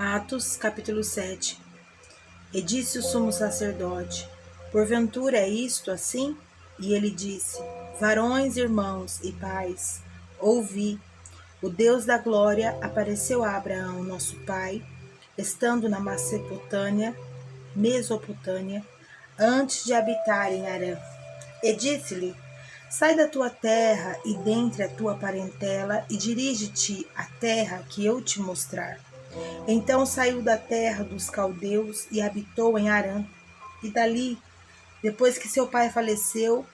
Atos, capítulo 7. E disse o sumo sacerdote: porventura é isto assim? E ele disse: varões, irmãos e pais, ouvi. O Deus da glória apareceu a Abraão, nosso pai, estando na Mesopotâmia, antes de habitar em Harã. E disse-lhe: sai da tua terra e dentre a tua parentela, e dirige-te à terra que eu te mostrar. Então saiu da terra dos caldeus e habitou em Harã. E dali, depois que seu pai faleceu,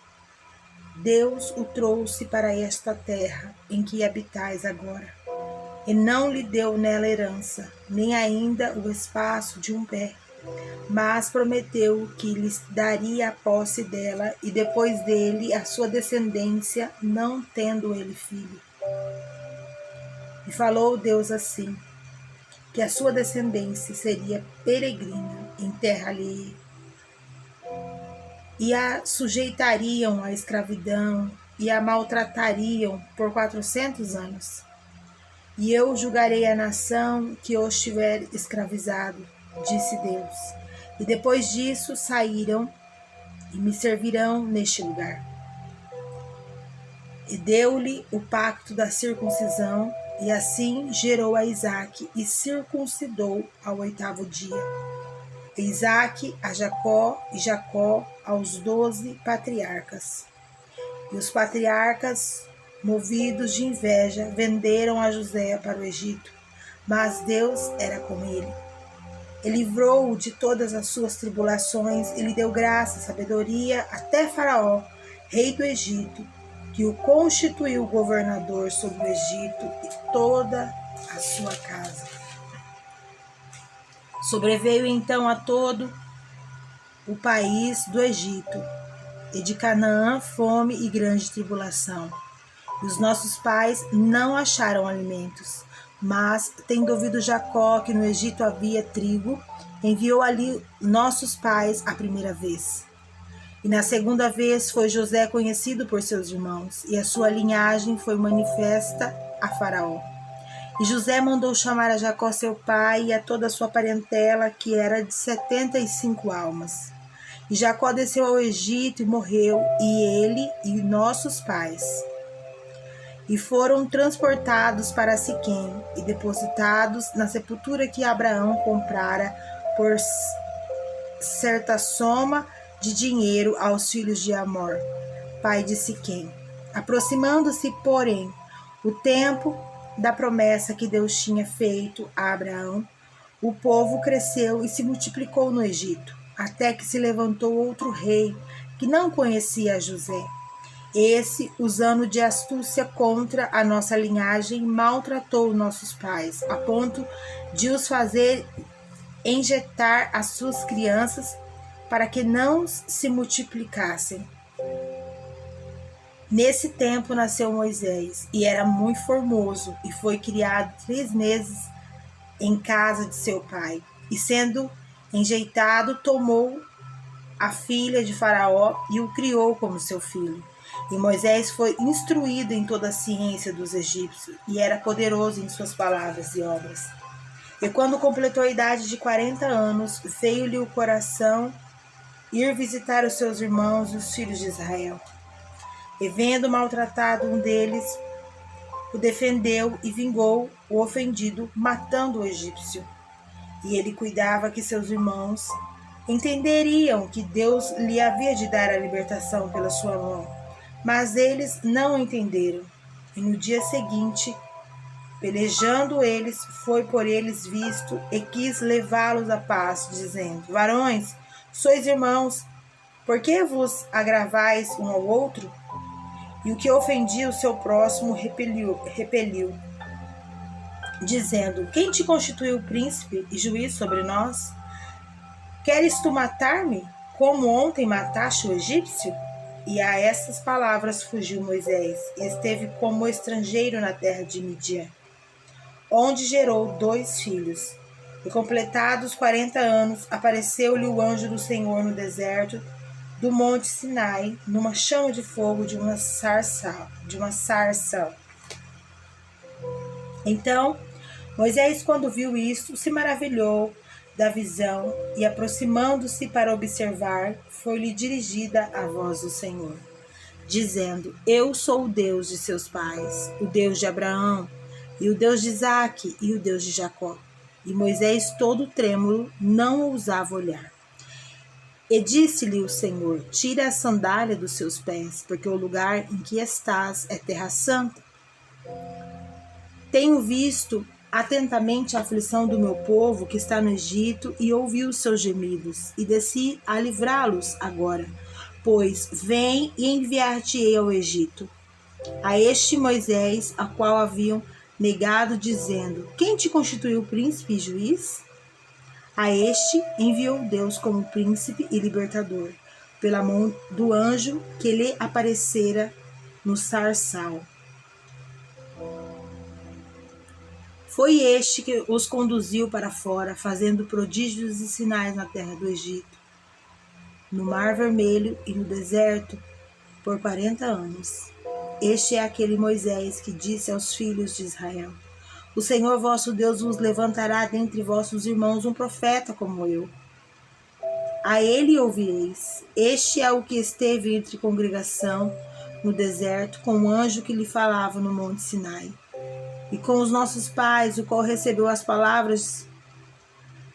Deus o trouxe para esta terra em que habitais agora. E não lhe deu nela herança, nem ainda o espaço de um pé, mas prometeu que lhes daria a posse dela e depois dele a sua descendência, não tendo ele filho. E falou Deus assim: que a sua descendência seria peregrina em terra alheia, e a sujeitariam à escravidão, e a maltratariam por 400 anos. E eu julgarei a nação que os tiver escravizado, disse Deus. E depois disso saíram e me servirão neste lugar. E deu-lhe o pacto da circuncisão, e assim gerou a Isaque e circuncidou ao 8º dia. E Isaque a Jacó, e Jacó aos 12 patriarcas. E os patriarcas, movidos de inveja, venderam a José para o Egito, mas Deus era com ele. E livrou-o de todas as suas tribulações, e lhe deu graça e sabedoria até Faraó, rei do Egito, que o constituiu governador sobre o Egito e toda a sua casa. Sobreveio então a todo o país do Egito e de Canaã fome e grande tribulação. E os nossos pais não acharam alimentos, mas, tendo ouvido Jacó que no Egito havia trigo, enviou ali nossos pais a primeira vez. E na segunda vez foi José conhecido por seus irmãos, e a sua linhagem foi manifesta a Faraó. E José mandou chamar a Jacó seu pai e a toda a sua parentela, que era de 75 almas. E Jacó desceu ao Egito e morreu, e ele e nossos pais. E foram transportados para Siquém e depositados na sepultura que Abraão comprara por certa soma de dinheiro aos filhos de Amor, pai de Siquém. Aproximando-se, porém, o tempo da promessa que Deus tinha feito a Abraão, o povo cresceu e se multiplicou no Egito, até que se levantou outro rei que não conhecia José. Esse, usando de astúcia contra a nossa linhagem, maltratou nossos pais, a ponto de os fazer injetar as suas crianças para que não se multiplicassem. Nesse tempo nasceu Moisés, e era muito formoso, e foi criado 3 meses em casa de seu pai. E sendo enjeitado, tomou a filha de Faraó e o criou como seu filho. E Moisés foi instruído em toda a ciência dos egípcios, e era poderoso em suas palavras e obras. E quando completou a idade de 40 anos, veio-lhe o coração ir visitar os seus irmãos, os filhos de Israel. E vendo maltratado um deles, o defendeu e vingou o ofendido, matando o egípcio. E ele cuidava que seus irmãos entenderiam que Deus lhe havia de dar a libertação pela sua mão. Mas eles não entenderam. E no dia seguinte, pelejando eles, foi por eles visto e quis levá-los à paz, dizendo: varões, sois irmãos, por que vos agravais um ao outro? E o que ofendia o seu próximo repeliu, dizendo: quem te constituiu príncipe e juiz sobre nós? Queres tu matar-me, como ontem mataste o egípcio? E a essas palavras fugiu Moisés, e esteve como estrangeiro na terra de Midian, onde gerou 2 filhos. E completados 40 anos, apareceu-lhe o anjo do Senhor no deserto do monte Sinai, numa chama de fogo de uma sarça. Então Moisés, quando viu isto, se maravilhou da visão e, aproximando-se para observar, foi-lhe dirigida a voz do Senhor, dizendo: Eu sou o Deus de seus pais, o Deus de Abraão, e o Deus de Isaque, e o Deus de Jacó. E Moisés, todo trêmulo, não ousava olhar. E disse-lhe o Senhor: Tira a sandália dos seus pés, porque o lugar em que estás é terra santa. Tenho visto atentamente a aflição do meu povo que está no Egito e ouvi os seus gemidos, e desci a livrá-los agora. Pois vem e enviar-te-ei ao Egito. A este Moisés, a qual haviam negado, dizendo: Quem te constituiu príncipe e juiz? A este enviou Deus como príncipe e libertador, pela mão do anjo que lhe aparecera no sarçal. Foi este que os conduziu para fora, fazendo prodígios e sinais na terra do Egito, no Mar Vermelho e no deserto, por 40 anos. Este é aquele Moisés que disse aos filhos de Israel: O Senhor vosso Deus vos levantará dentre vossos irmãos um profeta como eu. A ele ouvireis. Este é o que esteve entre congregação no deserto, com o anjo que lhe falava no monte Sinai. E com os nossos pais, o qual recebeu as palavras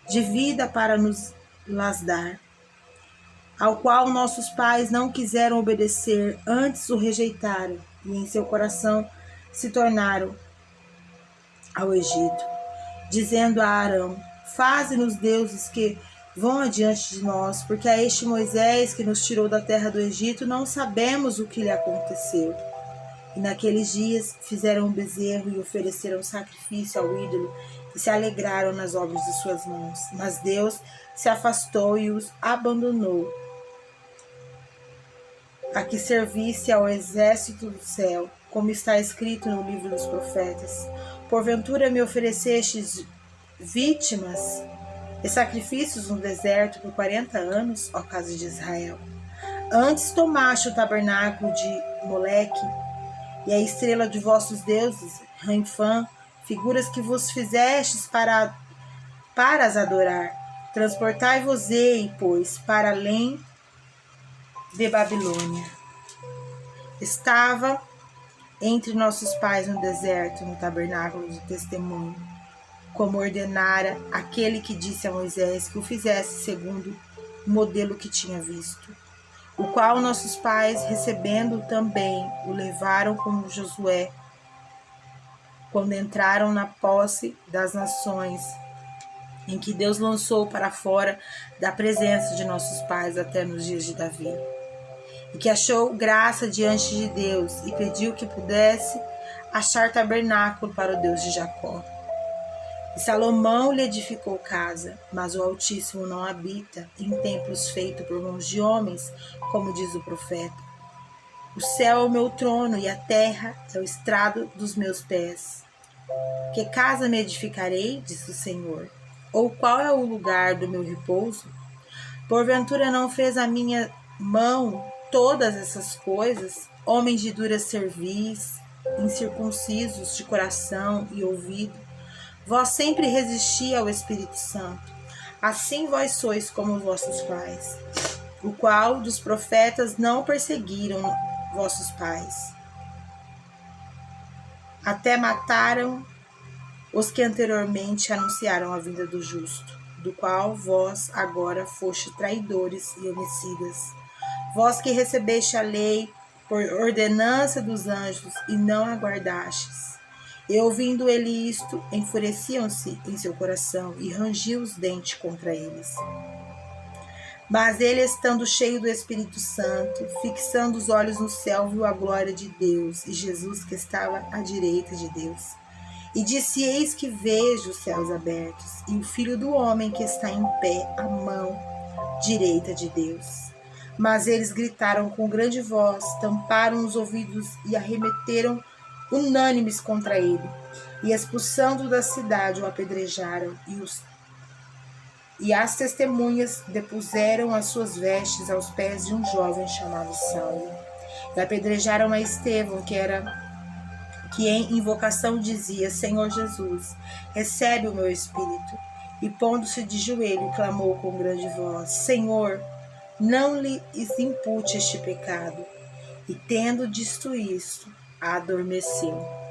de vida para nos las dar, ao qual nossos pais não quiseram obedecer, antes o rejeitaram, e em seu coração se tornaram ao Egito, dizendo a Arão: Faze-nos deuses que vão adiante de nós, porque a este Moisés que nos tirou da terra do Egito não sabemos o que lhe aconteceu. E naqueles dias fizeram um bezerro e ofereceram sacrifício ao ídolo e se alegraram nas obras de suas mãos. Mas Deus se afastou e os abandonou, a que servisse ao exército do céu, como está escrito no livro dos profetas. Porventura me oferecestes vítimas e sacrifícios no deserto por 40 anos, ó casa de Israel. Antes tomaste o tabernáculo de Moleque e a estrela de vossos deuses, Renfã, figuras que vos fizestes para as adorar. Transportai-vos-ei, pois, para além de Babilônia. Estava entre nossos pais no deserto, no tabernáculo de testemunho, como ordenara aquele que disse a Moisés que o fizesse segundo o modelo que tinha visto, o qual nossos pais, recebendo também, o levaram com Josué, quando entraram na posse das nações, em que Deus lançou para fora da presença de nossos pais até nos dias de Davi, e que achou graça diante de Deus e pediu que pudesse achar tabernáculo para o Deus de Jacó. E Salomão lhe edificou casa, mas o Altíssimo não habita em templos feitos por mãos de homens, como diz o profeta. O céu é o meu trono e a terra é o estrado dos meus pés. Que casa me edificarei, diz o Senhor? Ou qual é o lugar do meu repouso? Porventura não fez a minha mão todas essas coisas? Homens de dura cerviz, incircuncisos de coração e ouvido, vós sempre resisti ao Espírito Santo. Assim vós sois como os vossos pais, o qual dos profetas não perseguiram vossos pais. Até mataram os que anteriormente anunciaram a vinda do justo, do qual vós agora foste traidores e homicidas. Vós que recebeste a lei por ordenança dos anjos e não aguardastes. E ouvindo ele isto, enfureciam-se em seu coração e rangiam os dentes contra eles. Mas ele, estando cheio do Espírito Santo, fixando os olhos no céu, viu a glória de Deus e Jesus que estava à direita de Deus. E disse: Eis que vejo os céus abertos e o Filho do Homem que está em pé à mão direita de Deus. Mas eles gritaram com grande voz, tamparam os ouvidos e arremeteram unânimes contra ele, e expulsando da cidade o apedrejaram, e as testemunhas depuseram as suas vestes aos pés de um jovem chamado Saulo, e apedrejaram a Estevão, que que em invocação dizia: Senhor Jesus, recebe o meu espírito. E pondo-se de joelho, clamou com grande voz: Senhor, não lhes impute este pecado. E tendo dito isto, adormeceu.